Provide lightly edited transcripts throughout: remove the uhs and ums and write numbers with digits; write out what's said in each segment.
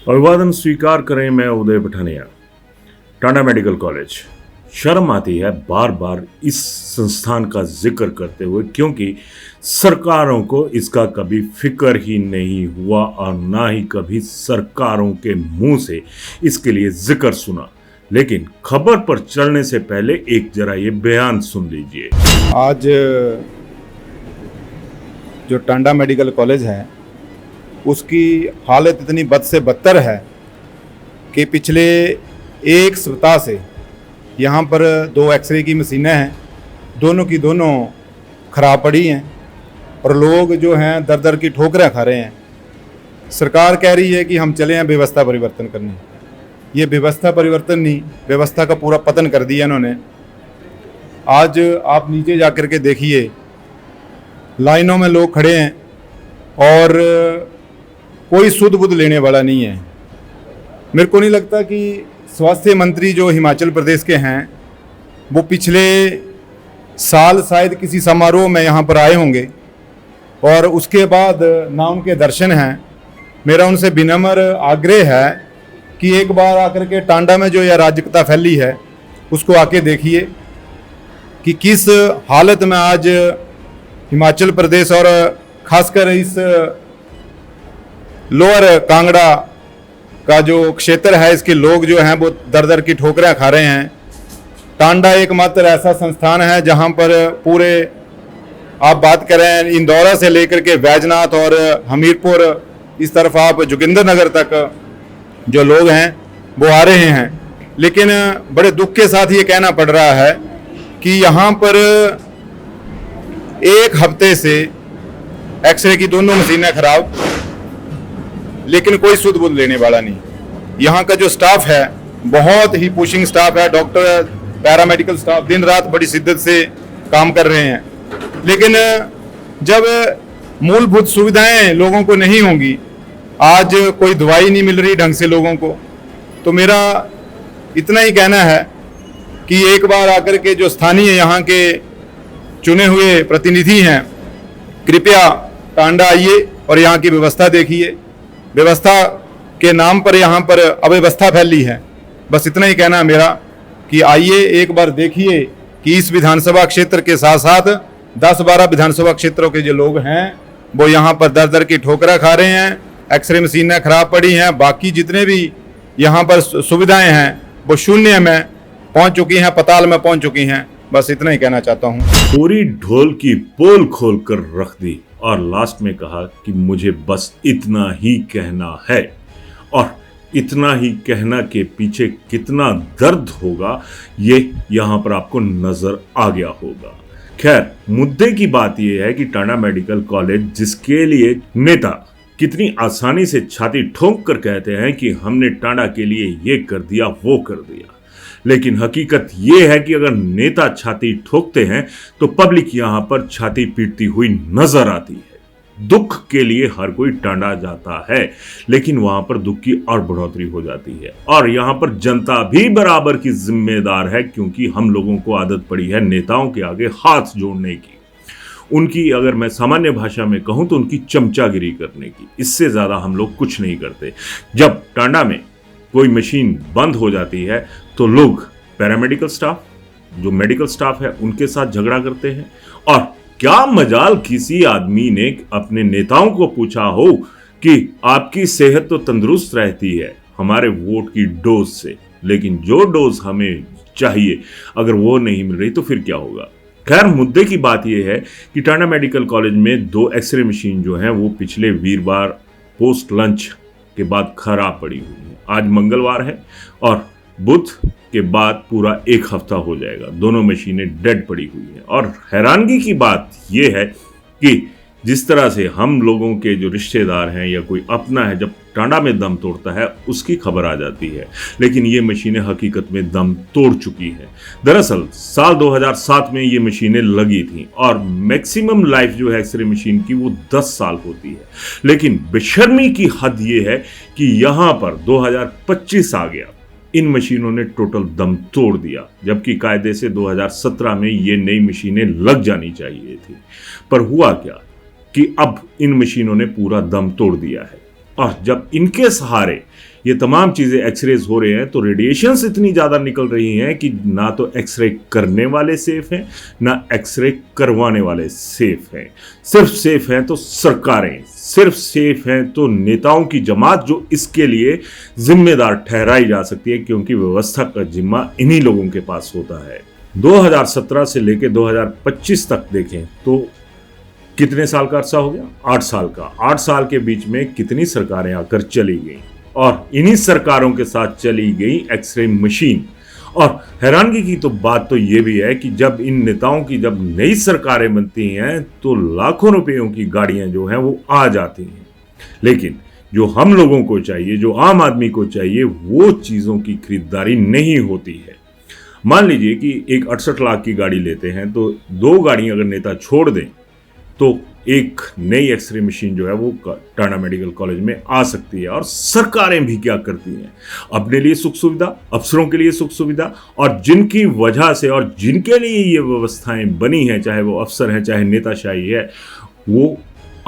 अभिवादन स्वीकार करें। मैं उदय पठानिया, टांडा मेडिकल कॉलेज। शर्म आती है बार बार इस संस्थान का जिक्र करते हुए, क्योंकि सरकारों को इसका कभी फिक्र ही नहीं हुआ और ना ही कभी सरकारों के मुंह से इसके लिए जिक्र सुना। लेकिन खबर पर चलने से पहले एक जरा ये बयान सुन लीजिए। आज जो टांडा मेडिकल कॉलेज है उसकी हालत इतनी बद से बदतर है कि पिछले एक सप्ताह से यहाँ पर 2 एक्सरे की मशीनें हैं, दोनों की दोनों खराब पड़ी हैं और लोग जो हैं दर दर की ठोकरें खा रहे हैं। सरकार कह रही है कि हम चले हैं व्यवस्था परिवर्तन करने। ये व्यवस्था परिवर्तन नहीं, व्यवस्था का पूरा पतन कर दिया इन्होंने। आज आप नीचे जा कर के देखिए, लाइनों में लोग खड़े हैं और कोई सुध बुध लेने वाला नहीं है। मेरे को नहीं लगता कि स्वास्थ्य मंत्री जो हिमाचल प्रदेश के हैं वो पिछले साल शायद किसी समारोह में यहाँ पर आए होंगे और उसके बाद ना उनके दर्शन हैं। मेरा उनसे विनम्र आग्रह है कि एक बार आकर के टांडा में जो यह अराजकता फैली है उसको आके देखिए कि किस हालत में आज हिमाचल प्रदेश और खासकर इस लोअर कांगड़ा का जो क्षेत्र है इसके लोग जो हैं वो दर दर की ठोकरें खा रहे हैं। टांडा एकमात्र ऐसा संस्थान है जहां पर पूरे आप बात करें इंदौरा से लेकर के बैजनाथ और हमीरपुर, इस तरफ आप जोगिंद्रनगर तक जो लोग हैं वो आ रहे हैं। लेकिन बड़े दुख के साथ ये कहना पड़ रहा है कि यहाँ पर एक हफ्ते से एक्सरे की दोनों मशीनें खराब, लेकिन कोई सुध बुध लेने वाला नहीं। यहाँ का जो स्टाफ है बहुत ही पुशिंग स्टाफ है, डॉक्टर, पैरामेडिकल स्टाफ दिन रात बड़ी शिद्दत से काम कर रहे हैं। लेकिन जब मूलभूत सुविधाएं लोगों को नहीं होंगी, आज कोई दवाई नहीं मिल रही ढंग से लोगों को, तो मेरा इतना ही कहना है कि एक बार आकर के जो स्थानीय यहाँ के चुने हुए प्रतिनिधि हैं, कृपया टांडा आइए और यहाँ की व्यवस्था देखिए। व्यवस्था के नाम पर यहाँ पर अव्यवस्था फैली है। बस इतना ही कहना है मेरा कि आइए एक बार देखिए कि इस विधानसभा क्षेत्र के साथ साथ 10-12 विधानसभा क्षेत्रों के जो लोग हैं वो यहाँ पर दर दर की ठोकरा खा रहे हैं। एक्सरे मशीनें खराब पड़ी हैं, बाकी जितने भी यहाँ पर सुविधाएं हैं वो शून्य में पहुँच चुकी हैं, पताल में पहुँच चुकी हैं। बस इतना ही कहना चाहता हूँ। पूरी ढोल की पोल खोल कर रख दी और लास्ट में कहा कि मुझे बस इतना ही कहना है। और इतना ही कहना के पीछे कितना दर्द होगा ये यहाँ पर आपको नजर आ गया होगा। खैर, मुद्दे की बात यह है कि टांडा मेडिकल कॉलेज, जिसके लिए नेता कितनी आसानी से छाती ठोंक कर कहते हैं कि हमने टांडा के लिए ये कर दिया वो कर दिया, लेकिन हकीकत ये है कि अगर नेता छाती ठोकते हैं तो पब्लिक यहां पर छाती पीटती हुई नजर आती है। दुख के लिए हर कोई टांडा जाता है, लेकिन वहां पर दुख की और बढ़ोतरी हो जाती है। और यहां पर जनता भी बराबर की जिम्मेदार है, क्योंकि हम लोगों को आदत पड़ी है नेताओं के आगे हाथ जोड़ने की, उनकी, अगर मैं सामान्य भाषा में कहूं तो उनकी चमचागिरी करने की। इससे ज्यादा हम लोग कुछ नहीं करते। जब टांडा में कोई मशीन बंद हो जाती है तो लोग पैरामेडिकल स्टाफ, जो मेडिकल स्टाफ है, उनके साथ झगड़ा करते हैं। और क्या मजाल किसी आदमी ने अपने नेताओं को पूछा हो कि आपकी सेहत तो तंदुरुस्त रहती है हमारे वोट की डोज से, लेकिन जो डोज हमें चाहिए अगर वो नहीं मिल रही तो फिर क्या होगा। खैर, मुद्दे की बात यह है कि टांडा मेडिकल कॉलेज में 2 एक्सरे मशीन जो हैं वो पिछले वीरवार पोस्ट लंच के बाद खराब पड़ी हुई है। आज मंगलवार है और बुध के बाद पूरा 1 हफ्ता हो जाएगा, दोनों मशीनें डेड पड़ी हुई हैं। और हैरानगी की बात यह है कि जिस तरह से हम लोगों के जो रिश्तेदार हैं या कोई अपना है, जब टांडा में दम तोड़ता है उसकी खबर आ जाती है, लेकिन ये मशीनें हकीकत में दम तोड़ चुकी है। दरअसल साल 2007 में ये मशीनें लगी थीं और मैक्सिमम लाइफ जो है एक्सरे मशीन की वो 10 साल होती है। लेकिन बेशर्मी की हद ये है कि यहाँ पर 2025 आ गया, इन मशीनों ने टोटल दम तोड़ दिया, जबकि कायदे से 2017 में ये नई मशीनें लग जानी चाहिए थी। पर हुआ क्या कि अब इन मशीनों ने पूरा दम तोड़ दिया है। और जब इनके सहारे ये तमाम चीज़ें एक्सरेज हो रहे हैं तो रेडिएशंस इतनी ज़्यादा निकल रही हैं कि ना तो एक्सरे करने वाले सेफ हैं, ना एक्सरे करवाने वाले सेफ हैं। सिर्फ सेफ हैं तो सरकारें, सिर्फ सेफ हैं तो नेताओं की जमात, जो इसके लिए जिम्मेदार ठहराई जा सकती है, क्योंकि व्यवस्था का जिम्मा इन्हीं लोगों के पास होता है। 2017 से लेकर 2025 तक देखें तो कितने साल का अरसा हो गया? 8 साल का। 8 साल के बीच में कितनी सरकारें आकर चली गई, और इन्हीं सरकारों के साथ चली गई एक्सरे मशीन। और हैरानगी की तो बात तो ये भी है कि जब इन नेताओं की जब नई सरकारें बनती हैं तो लाखों रुपयों की गाड़ियां जो हैं वो आ जाती हैं, लेकिन जो हम लोगों को चाहिए, जो आम आदमी को चाहिए, वो चीज़ों की खरीदारी नहीं होती है। मान लीजिए कि एक 68 लाख की गाड़ी लेते हैं तो 2 गाड़ी अगर नेता छोड़ दें तो एक नई एक्सरे मशीन जो है वो टांडा मेडिकल कॉलेज में आ सकती है। और सरकारें भी क्या करती हैं, अपने लिए सुख सुविधा, अफसरों के लिए सुख सुविधा, और जिनकी वजह से और जिनके लिए ये व्यवस्थाएं बनी हैं, चाहे वो अफसर हैं चाहे नेताशाही है, वो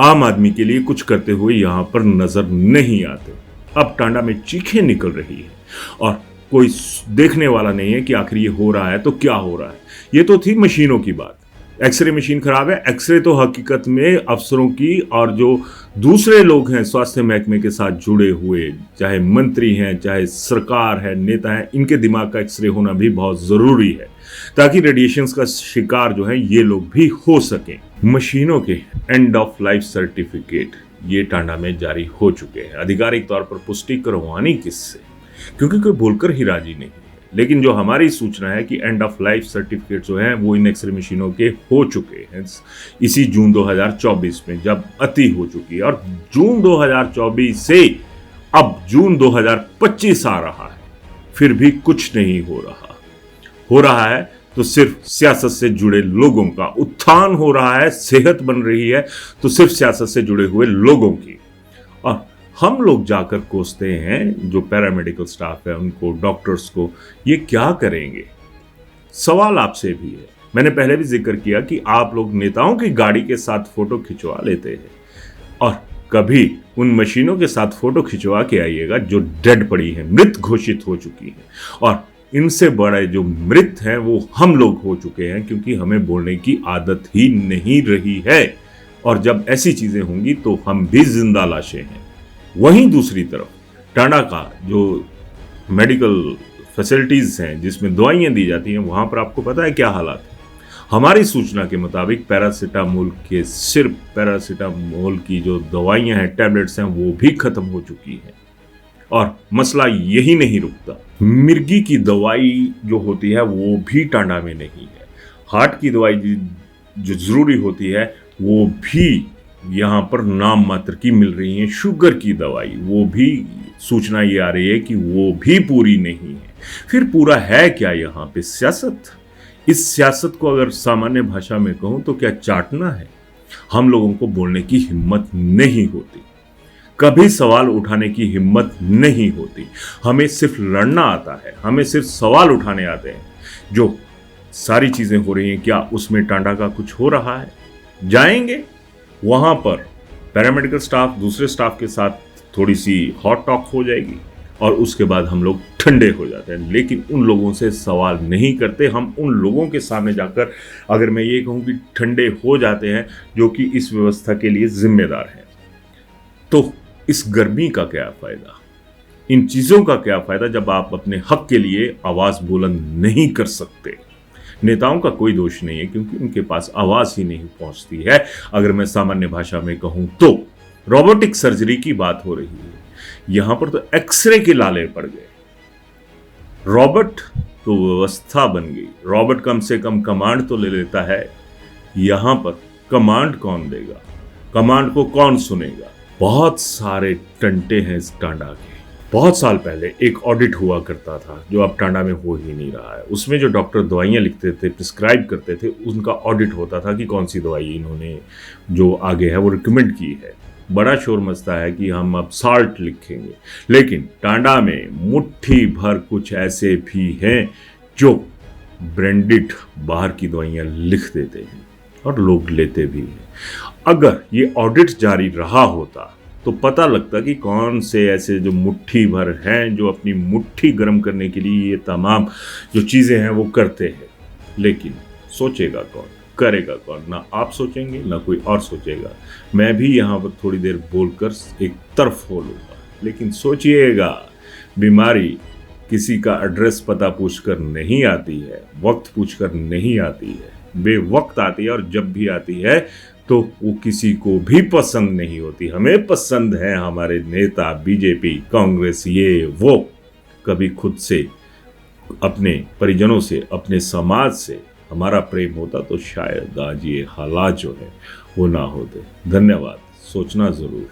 आम आदमी के लिए कुछ करते हुए यहाँ पर नजर नहीं आते। अब टांडा में चीखें निकल रही है और कोई देखने वाला नहीं है कि आखिर ये हो रहा है तो क्या हो रहा है। ये तो थी मशीनों की बात, एक्सरे मशीन खराब है। एक्सरे तो हकीकत में अफसरों की और जो दूसरे लोग हैं स्वास्थ्य महकमे के साथ जुड़े हुए, चाहे मंत्री हैं चाहे सरकार है, नेता हैं, इनके दिमाग का एक्सरे होना भी बहुत ज़रूरी है ताकि रेडिएशंस का शिकार जो है ये लोग भी हो सकें। मशीनों के एंड ऑफ लाइफ सर्टिफिकेट ये टांडा में जारी हो चुके हैं। आधिकारिक तौर पर पुष्टि करवानी किससे, क्योंकि कोई बोलकर ही राजी नहीं है। लेकिन जो हमारी सूचना है कि एंड ऑफ लाइफ सर्टिफिकेट जो हैं वो इन एक्सरे मशीनों के हो चुके हैं इसी जून 2024 में, जब अति हो चुकी है। और जून 2024 से अब जून 2025 आ रहा है, फिर भी कुछ नहीं हो रहा है तो सिर्फ सियासत से जुड़े लोगों का उत्थान हो रहा है, सेहत बन रही है तो सिर्फ सियासत से जुड़े हुए लोगों की। और हम लोग जाकर कोसते हैं जो पैरामेडिकल स्टाफ है उनको, डॉक्टर्स को, ये क्या करेंगे? सवाल आपसे भी है। मैंने पहले भी जिक्र किया कि आप लोग नेताओं की गाड़ी के साथ फोटो खिंचवा लेते हैं और कभी उन मशीनों के साथ फोटो खिंचवा के आइएगा जो डेड पड़ी है, मृत घोषित हो चुकी है। और इनसे बड़े जो मृत हैं वो हम लोग हो चुके हैं, क्योंकि हमें बोलने की आदत ही नहीं रही है। और जब ऐसी चीजें होंगी तो हम भी जिंदा लाशें हैं। वहीं दूसरी तरफ टांडा का जो मेडिकल फैसिलिटीज़ हैं जिसमें दवाइयाँ दी जाती हैं, वहाँ पर आपको पता है क्या हालात है? हमारी सूचना के मुताबिक पैरासीटामोल के, सिर्फ पैरासीटामोल की जो दवाइयाँ हैं, टैबलेट्स हैं, वो भी ख़त्म हो चुकी हैं। और मसला यही नहीं रुकता, मिर्गी की दवाई जो होती है वो भी टांडा में नहीं है। हार्ट की दवाई जो ज़रूरी होती है वो भी यहाँ पर नाम मात्र की मिल रही है। शुगर की दवाई, वो भी सूचना ये आ रही है कि वो भी पूरी नहीं है। फिर पूरा है क्या यहाँ पे? सियासत। इस सियासत को अगर सामान्य भाषा में कहूँ तो क्या चाटना है? हम लोगों को बोलने की हिम्मत नहीं होती, कभी सवाल उठाने की हिम्मत नहीं होती। हमें सिर्फ लड़ना आता है, हमें सिर्फ सवाल उठाने आते हैं। जो सारी चीज़ें हो रही हैं, क्या उसमें टांडा का कुछ हो रहा है? जाएंगे वहाँ पर पैरामेडिकल स्टाफ दूसरे स्टाफ के साथ थोड़ी सी हॉट टॉक हो जाएगी और उसके बाद हम लोग ठंडे हो जाते हैं। लेकिन उन लोगों से सवाल नहीं करते। हम उन लोगों के सामने जाकर अगर मैं ये कहूँ कि ठंडे हो जाते हैं जो कि इस व्यवस्था के लिए जिम्मेदार हैं, तो इस गर्मी का क्या फ़ायदा, इन चीज़ों का क्या फ़ायदा जब आप अपने हक के लिए आवाज़ बुलंद नहीं कर सकते। नेताओं का कोई दोष नहीं है क्योंकि उनके पास आवाज़ ही नहीं पहुंचती है। अगर मैं सामान्य भाषा में कहूं तो रोबोटिक सर्जरी की बात हो रही है, यहां पर तो एक्सरे के लाले पड़ गए। रोबोट तो व्यवस्था बन गई, रोबोट कम से कम कमांड तो ले लेता है, यहां पर कमांड कौन देगा? कमांड को कौन सुनेगा? बहुत सारे टंटे हैं इस टांडा के। बहुत साल पहले एक ऑडिट हुआ करता था जो अब टांडा में हो ही नहीं रहा है। उसमें जो डॉक्टर दवाइयाँ लिखते थे, प्रिस्क्राइब करते थे, उनका ऑडिट होता था कि कौन सी दवाई इन्होंने जो आगे है वो रिकमेंड की है। बड़ा शोर मचता है कि हम अब साल्ट लिखेंगे, लेकिन टांडा में मुट्ठी भर कुछ ऐसे भी हैं जो ब्रांडेड बाहर की दवाइयाँ लिख देते हैं और लोग लेते भी हैं। अगर ये ऑडिट जारी रहा होता तो पता लगता कि कौन से ऐसे जो मुट्ठी भर हैं जो अपनी मुट्ठी गर्म करने के लिए ये तमाम जो चीज़ें हैं वो करते हैं। लेकिन सोचेगा कौन, करेगा कौन? ना आप सोचेंगे ना कोई और सोचेगा। मैं भी यहाँ पर थोड़ी देर बोलकर एक तरफ हो लूँगा, लेकिन सोचिएगा, बीमारी किसी का एड्रेस पता पूछकर नहीं आती है, वक्त पूछकर नहीं आती है, बेवक्त आती है, और जब भी आती है तो वो किसी को भी पसंद नहीं होती। हमें पसंद है हमारे नेता, बीजेपी, कांग्रेस, ये वो। कभी खुद से, अपने परिजनों से, अपने समाज से हमारा प्रेम होता तो शायद आज ये हालात जो है वो ना होते। धन्यवाद। सोचना ज़रूर।